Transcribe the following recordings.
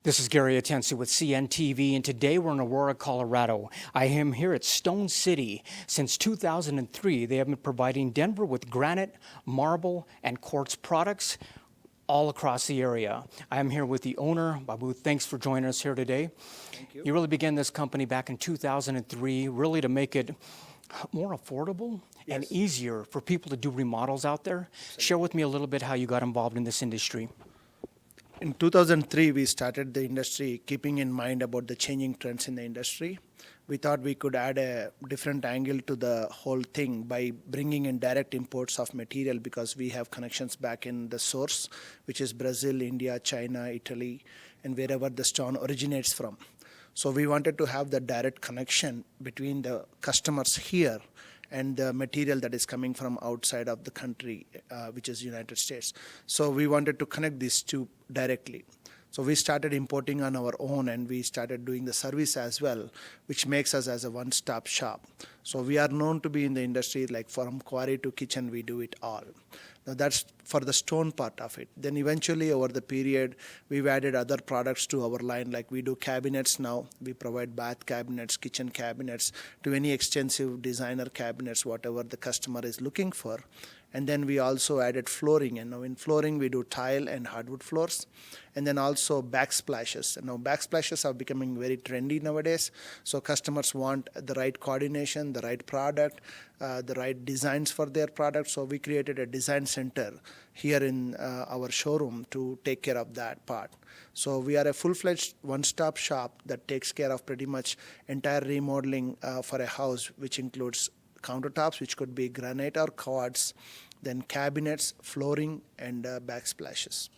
This is Gary Atensi with CNTV, and today we're in Aurora, Colorado. I am here at Stone City. Since 2003, they have been providing Denver with granite, marble, and quartz products all across the area. I am here with the owner, Babu. Thanks for joining us here today. Thank you. You really began this company back in 2003, really to make it more affordable and easier for people to do remodels out there. Share with me a little bit how you got involved in this industry. In 2003, we started the industry keeping in mind about the changing trends in the industry. We thought we could add a different angle to the whole thing by bringing in direct imports of material because we have connections back in the source, which is Brazil, India, China, Italy, and wherever the stone originates from. So we wanted to have the direct connection between the customers here and the material that is coming from outside of the country, which is United States. So we wanted to connect these two directly. So we started importing on our own and we started doing the service as well, which makes us as a one-stop shop. So we are known to be in the industry, like from quarry to kitchen, we do it all. Now that's for the stone part of it. Then eventually over the period, we've added other products to our line, like we do cabinets now. We provide bath cabinets, kitchen cabinets, to any extensive designer cabinets, whatever the customer is looking for. And then we also added flooring, and now in flooring we do tile and hardwood floors, and then also backsplashes. And now backsplashes are becoming very trendy nowadays, so customers want the right coordination, the right product, the right designs for their product. So we created a design center here in our showroom to take care of that part. So we are a full-fledged one-stop shop that takes care of pretty much entire remodeling for a house, which includes countertops, which could be granite or quartz, then cabinets, flooring, and backsplashes.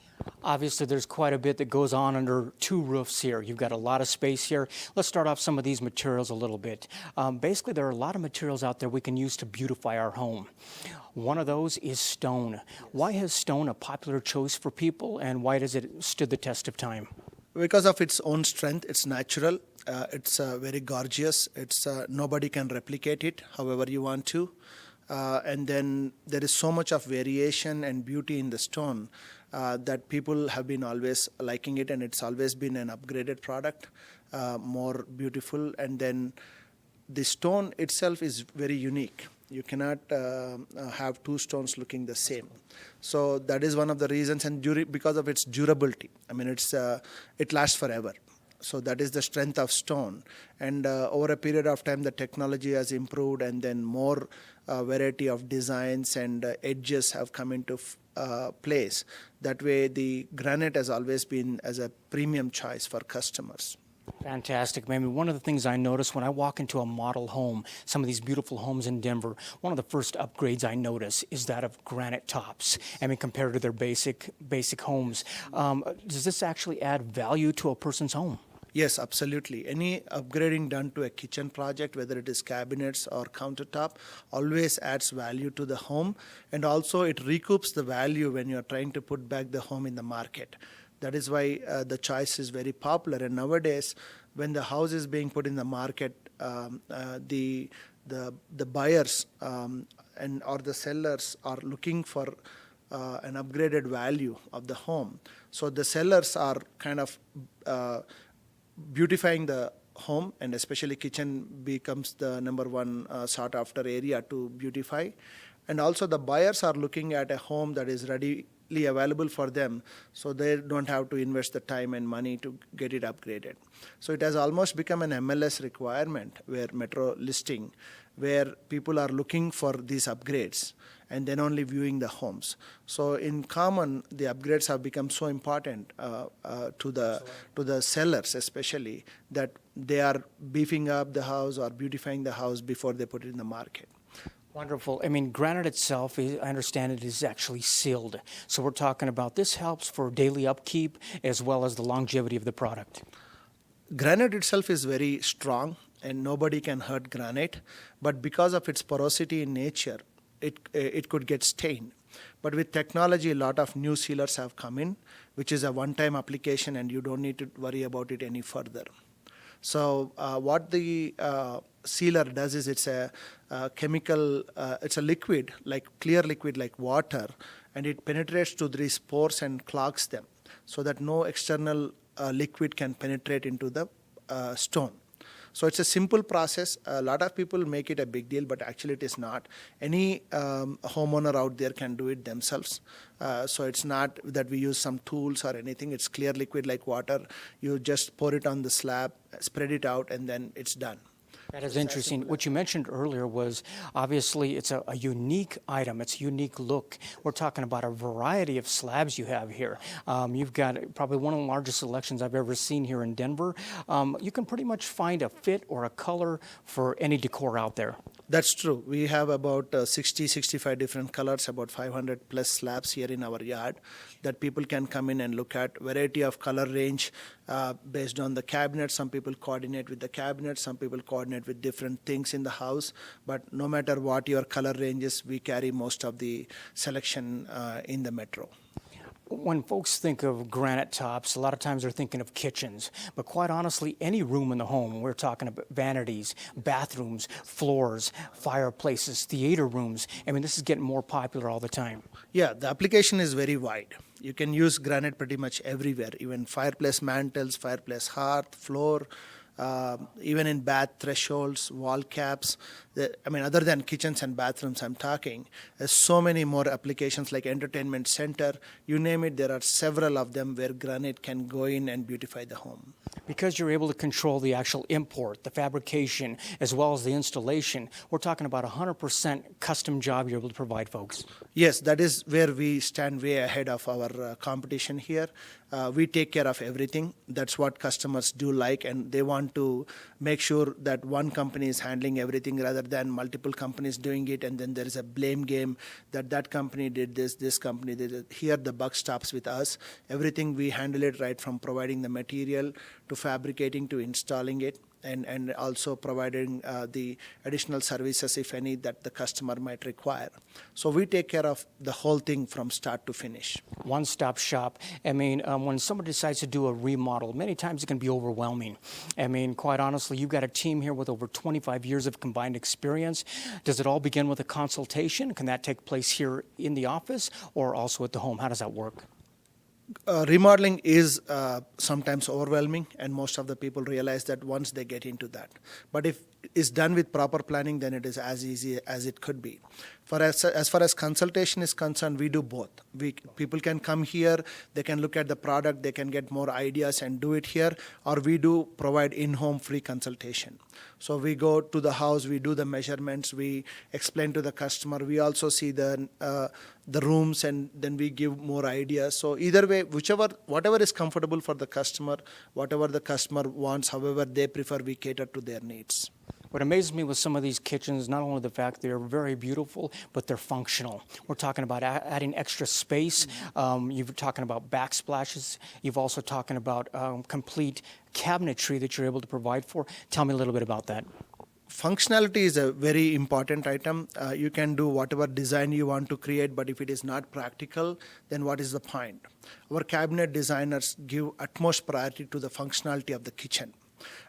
Obviously, there's quite a bit that goes on under two roofs here. You've got a lot of space here. Let's start off some of these materials a little bit. Basically, there are a lot of materials out there we can use to beautify our home. One of those is stone. Why is stone a popular choice for people, and why does it stood the test of time? Because of its own strength, it's natural, it's very gorgeous, it's nobody can replicate it however you want to. And then there is so much of variation and beauty in the stone that people have been always liking it, and it's always been an upgraded product, more beautiful. And then the stone itself is very unique. You cannot have two stones looking the same. So that is one of the reasons, and because of its durability. I mean, it lasts forever. So that is the strength of stone. And over a period of time, the technology has improved, and then more variety of designs and edges have come into place. That way, the granite has always been as a premium choice for customers. Fantastic. I mean, one of the things I notice when I walk into a model home, some of these beautiful homes in Denver, one of the first upgrades I notice is that of granite tops. I mean, compared to their basic homes. Does this actually add value to a person's home? Yes, absolutely. Any upgrading done to a kitchen project, whether it is cabinets or countertop, always adds value to the home, and also it recoups the value when you are trying to put back the home in the market. That is why the choice is very popular. And nowadays, when the house is being put in the market, the buyers or the sellers are looking for an upgraded value of the home. So the sellers are kind of beautifying the home, and especially kitchen becomes the number one sought after area to beautify. And also the buyers are looking at a home that is readily available for them, so they don't have to invest the time and money to get it upgraded. So it has almost become an MLS requirement, where metro listing, where people are looking for these upgrades and then only viewing the homes. So in common, the upgrades have become so important to the sellers, especially, that they are beefing up the house or beautifying the house before they put it in the market. Wonderful. I mean, granite itself, I understand it is actually sealed. So we're talking about this helps for daily upkeep as well as the longevity of the product. Granite itself is very strong and nobody can hurt granite, but because of its porosity in nature, it could get stained. But with technology, a lot of new sealers have come in, which is a one-time application and you don't need to worry about it any further. So what the sealer does is it's a chemical, it's a liquid, like clear liquid like water, and it penetrates to these pores and clogs them so that no external liquid can penetrate into the stone. So it's a simple process. A lot of people make it a big deal, but actually it is not. Any homeowner out there can do it themselves. So it's not that we use some tools or anything. It's clear liquid like water. You just pour it on the slab, spread it out, and then it's done. That is interesting. What you mentioned earlier was obviously it's a unique item. It's a unique look. We're talking about a variety of slabs you have here. You've got probably one of the largest selections I've ever seen here in Denver. You can pretty much find a fit or a color for any decor out there. That's true. We have about 60, 65 different colors, about 500 plus slabs here in our yard that people can come in and look at. Variety of color range based on the cabinet. Some people coordinate with the cabinet, some people coordinate with different things in the house. But no matter what your color range is, we carry most of the selection in the metro. When folks think of granite tops, a lot of times they're thinking of kitchens. But quite honestly, any room in the home, we're talking about vanities, bathrooms, floors, fireplaces, theater rooms. I mean, this is getting more popular all the time. Yeah, the application is very wide. You can use granite pretty much everywhere, even fireplace mantles, fireplace hearth, floor, even in bath thresholds, wall caps. Other than kitchens and bathrooms, I'm talking. There's so many more applications like entertainment center. You name it, there are several of them where granite can go in and beautify the home. Because you're able to control the actual import, the fabrication, as well as the installation, we're talking about 100% custom job you're able to provide folks. Yes, that is where we stand way ahead of our competition here. We take care of everything. That's what customers do like, and they want to make sure that one company is handling everything rather than multiple companies doing it, and then there is a blame game that that company did this company did it. Here the buck stops with us. Everything we handle it right from providing the material to fabricating to installing it, and also providing the additional services, if any, that the customer might require. So we take care of the whole thing from start to finish. One-stop shop. When somebody decides to do a remodel, many times it can be overwhelming. Quite honestly, you've got a team here with over 25 years of combined experience. Does it all begin with a consultation? Can that take place here in the office or also at the home? How does that work? Remodeling is sometimes overwhelming, and most of the people realize that once they get into that. But if it's done with proper planning, then it is as easy as it could be. As far as consultation is concerned, we do both. People can come here, they can look at the product, they can get more ideas and do it here, or we do provide in-home free consultation. So we go to the house, we do the measurements, we explain to the customer, we also see the rooms, and then we give more ideas. So either way, whatever is comfortable for the customer, whatever the customer wants, however they prefer, we cater to their needs. What amazes me with some of these kitchens, not only the fact they're very beautiful, but they're functional. We're talking about adding extra space. You're talking about backsplashes. You've also talking about complete cabinetry that you're able to provide for. Tell me a little bit about that. Functionality is a very important item. You can do whatever design you want to create, but if it is not practical, then what is the point? Our cabinet designers give utmost priority to the functionality of the kitchen.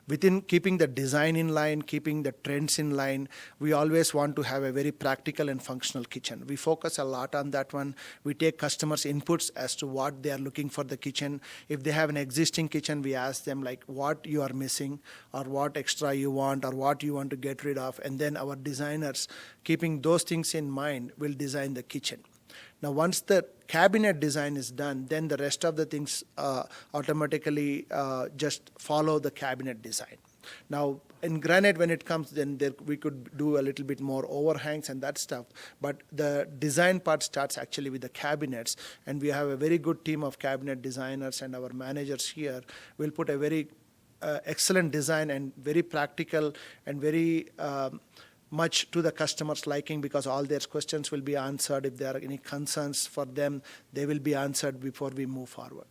Within keeping the design in line, keeping the trends in line, we always want to have a very practical and functional kitchen. We focus a lot on that one. We take customers' inputs as to what they are looking for the kitchen. If they have an existing kitchen, we ask them like what you are missing or what extra you want or what you want to get rid of. And then our designers, keeping those things in mind, will design the kitchen. Now, once the cabinet design is done, then the rest of the things automatically just follow the cabinet design. Now, in granite, when it comes, then we could do a little bit more overhangs and that stuff. But the design part starts actually with the cabinets, and we have a very good team of cabinet designers, and our managers here will put a very excellent design and very practical and very much to the customer's liking, because all their questions will be answered. If there are any concerns for them, they will be answered before we move forward.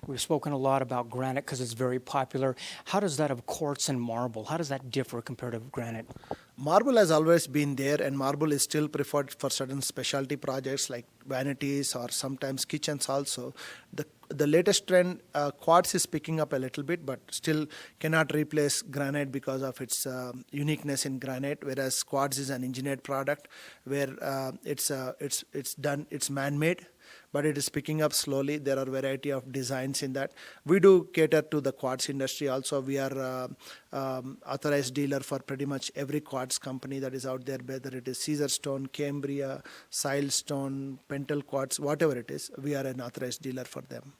We've spoken a lot about granite because it's very popular. How does that of quartz and marble, how does that differ compared to granite? Marble has always been there, and marble is still preferred for certain specialty projects like vanities or sometimes kitchens also. The latest trend, quartz is picking up a little bit, but still cannot replace granite because of its uniqueness in granite, whereas quartz is an engineered product where it's man-made. but it is picking up slowly. There are variety of designs in that. We do cater to the quartz industry also. We are authorized dealer for pretty much every quartz company that is out there, whether it is Caesarstone, Cambria, Silestone, Pentel Quartz, whatever it is, we are an authorized dealer for them.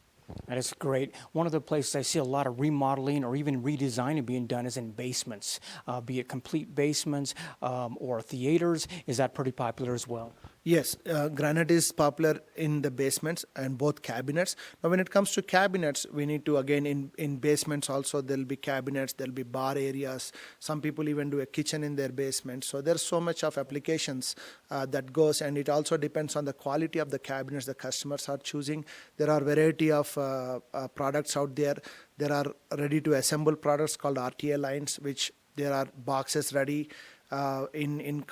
That is great. One of the places I see a lot of remodeling or even redesigning being done is in basements, be it complete basements or theaters. Is that pretty popular as well? Yes, granite is popular in the basements and both cabinets. Now, when it comes to cabinets, we need to, again, in basements also, there'll be cabinets, there'll be bar areas. Some people even do a kitchen in their basement. So there's so much of applications that goes, and it also depends on the quality of the cabinets the customers are choosing. There are variety of products out there. There are ready to assemble products called RTA lines, which there are boxes ready. In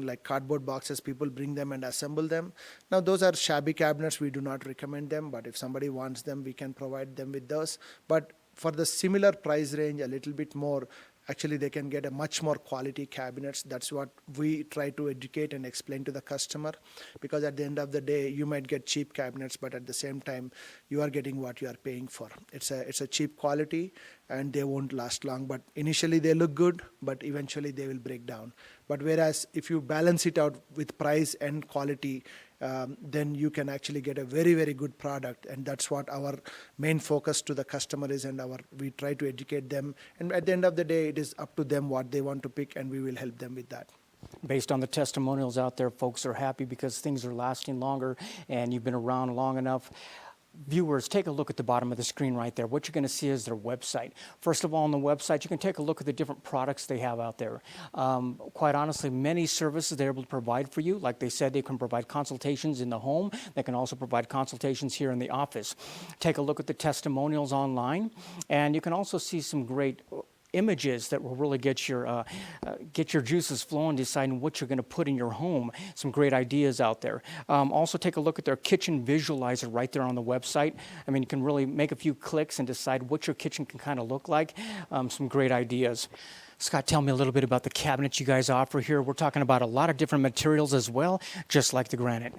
like cardboard boxes, people bring them and assemble them. Now those are shabby cabinets. We do not recommend them, but if somebody wants them, we can provide them with those. But for the similar price range, a little bit more, actually they can get a much more quality cabinets. That's what we try to educate and explain to the customer, because at the end of the day, you might get cheap cabinets, but at the same time, you are getting what you are paying for. It's a cheap quality, and they won't last long. But initially they look good, but eventually they will break down. But whereas if you balance it out with price and quality, then you can actually get a very, very good product. And that's what our main focus to the customer is, and we try to educate them. And at the end of the day, it is up to them what they want to pick, and we will help them with that. Based on the testimonials out there, folks are happy because things are lasting longer and you've been around long enough. Viewers, take a look at the bottom of the screen right there. What you're going to see is their website. First of all, on the website, you can take a look at the different products they have out there. Quite honestly, many services they're able to provide for you. Like they said, they can provide consultations in the home. They can also provide consultations here in the office. Take a look at the testimonials online, and you can also see some great images that will really get your juices flowing, deciding what you're going to put in your home. Some great ideas out there. Also take a look at their kitchen visualizer right there on the website. I mean, you can really make a few clicks and decide what your kitchen can kind of look like. Some great ideas. Scott, tell me a little bit about the cabinets you guys offer here. We're talking about a lot of different materials as well, just like the granite.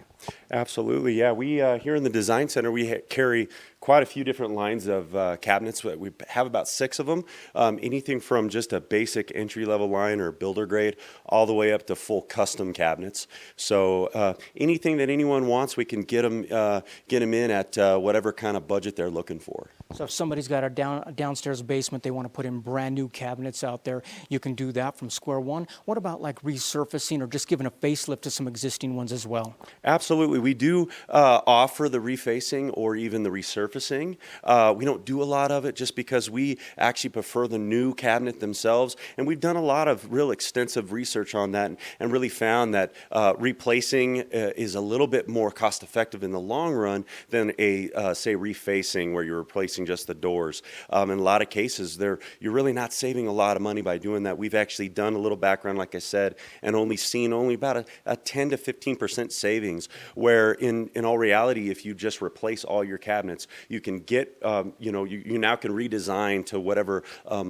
Absolutely, yeah. We here in the Design Center, we carry quite a few different lines of cabinets. We have about 6 of them. Anything from just a basic entry-level line or builder grade, all the way up to full custom cabinets. So anything that anyone wants, we can get them in at whatever kind of budget they're looking for. So if somebody's got a downstairs basement, they want to put in brand new cabinets out there, you can do that from square one. What about like resurfacing or just giving a facelift to some existing ones as well? Absolutely. We do offer the refacing or even the resurfacing. We don't do a lot of it just because we actually prefer the new cabinet themselves. And we've done a lot of real extensive research on that and really found that replacing is a little bit more cost effective in the long run than say refacing where you're replacing just the doors. In a lot of cases, you're really not saving a lot of money by doing that. We've actually done a little background, like I said, and seen about a 10 to 15% savings, where in all reality, if you just replace all your cabinets, you can get, you now can redesign to whatever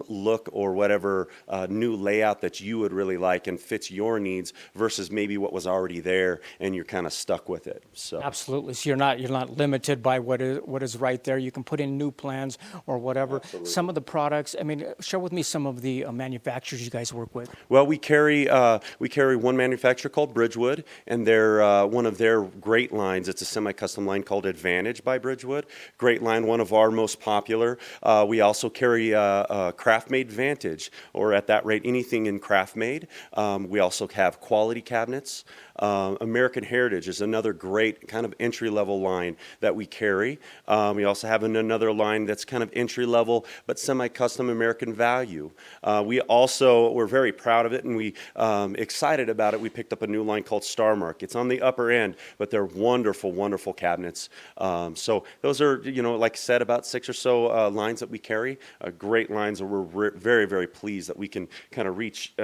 look or whatever new layout that you would really like and fits your needs versus maybe what was already there and you're kind of stuck with it. So absolutely. So you're not limited by what is right there. You can put in new plans or whatever. Absolutely. Some of the products, I mean, share with me some of the manufacturers you guys work with. Well, we carry one manufacturer called Bridgewood, and they're one of their great lines. It's a semi-custom line called Advantage by Bridgewood. Great line, one of our most popular. We also carry Craftmade Vantage, or at that rate, anything in Craftmade. We also have quality cabinets. American Heritage is another great kind of entry-level line that we carry. We also have another line that's kind of entry-level but semi-custom American Value. We're very proud of it, and we excited about it. We picked up a new line called Starmark. It's on the upper end, but they're wonderful, wonderful cabinets. So those are, like I said, about 6 or so lines that we carry. Great lines, and we're very, very pleased that we can kind of reach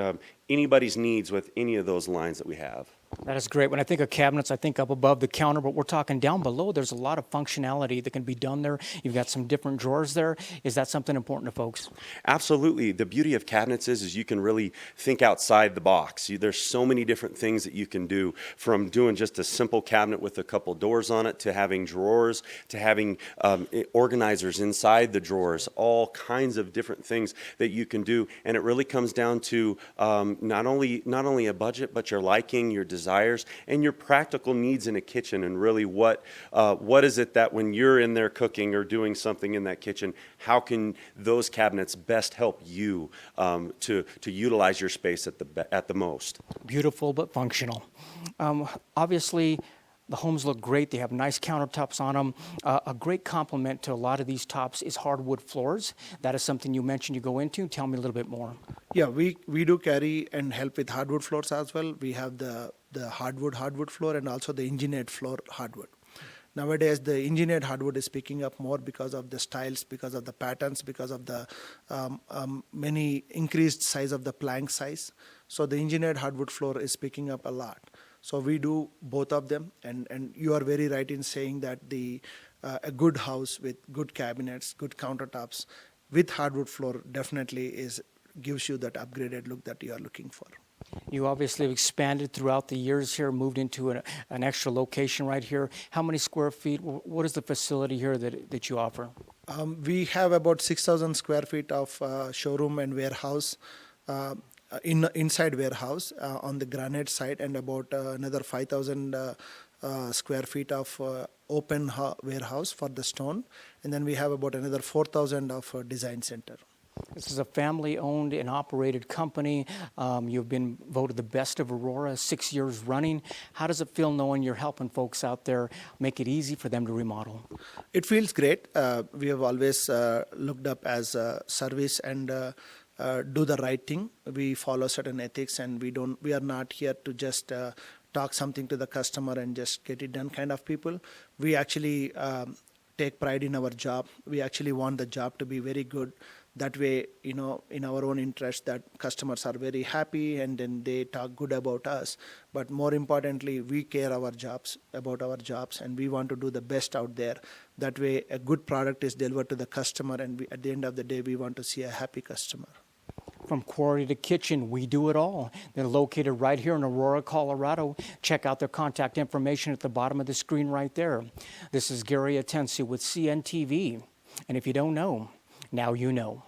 anybody's needs with any of those lines that we have. That is great. When I think of cabinets, I think up above the counter, but we're talking down below. There's a lot of functionality that can be done there. You've got some different drawers there. Is that something important to folks? Absolutely. The beauty of cabinets is you can really think outside the box. There's so many different things that you can do, from doing just a simple cabinet with a couple doors on it, to having drawers, to having organizers inside the drawers, all kinds of different things that you can do. And it really comes down to not only a budget, but your liking, your desires, and your practical needs in a kitchen. And really, what is it that when you're in there cooking or doing something in that kitchen, how can those cabinets best help you to utilize your space at the most? Beautiful but functional. Obviously, the homes look great. They have nice countertops on them. A great complement to a lot of these tops is hardwood floors. That is something you mentioned you go into. Tell me a little bit more. Yeah, we do carry and help with hardwood floors as well. We have the hardwood floor and also the engineered floor hardwood. Nowadays, the engineered hardwood is picking up more because of the styles, because of the patterns, because of the many increased size of the plank size. So the engineered hardwood floor is picking up a lot. So we do both of them, and you are very right in saying that a good house with good cabinets, good countertops, with hardwood floor definitely gives you that upgraded look that you are looking for. You obviously have expanded throughout the years here, moved into an extra location right here. How many square feet? What is the facility here that you offer? We have about 6,000 square feet of showroom and warehouse, inside warehouse on the granite side, and about another 5,000 square feet of open warehouse for the stone. And then we have about another 4,000 of design center. This is a family-owned and operated company. You've been voted the best of Aurora 6 years running. How does it feel knowing you're helping folks out there, make it easy for them to remodel? It feels great. We have always looked up as a service and do the right thing. We follow certain ethics, and we are not here to just talk something to the customer and just get it done kind of people. We actually take pride in our job. We actually want the job to be very good. That way, in our own interest, that customers are very happy and then they talk good about us. But more importantly, we care about our jobs, and we want to do the best out there. That way, a good product is delivered to the customer, and at the end of the day, we want to see a happy customer. From quarry to kitchen, we do it all. They're located right here in Aurora, Colorado. Check out their contact information at the bottom of the screen right there. This is Gary Atencio with CNTV. And if you don't know, now you know.